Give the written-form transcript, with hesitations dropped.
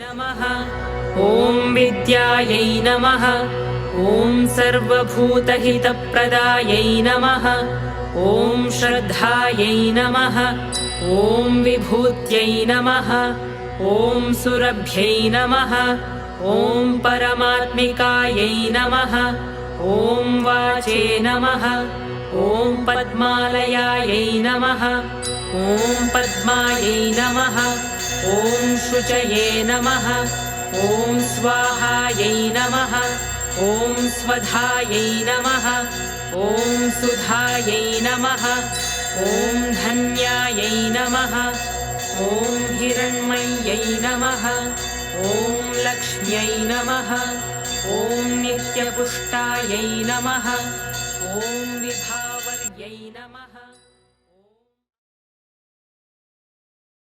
नमः। ॐ विद्यायै नमः। ॐ सर्वभूतहितप्रदायै नमः। ॐ श्रद्धायै नमः। ॐ विभूत्यै नमः। ॐ सुरभ्यै नमः। ॐ परमात्मिकायै नमः। ॐ वाचे नमः। ॐ पद्मालयायै नमः। ॐ पद्मायै नमः। ॐ शुचये नमः। ॐ स्वाहायै नमः। ॐ स्वधायै नमः। ॐ सुधायै नमः। ॐ धन्यायै नमः। ॐ हिरण्मय्यै नमः। ॐ लक्ष्म्यै नमः। ॐ नित्यपुष्टायै नमः। ॐ विभावर्यै नमः।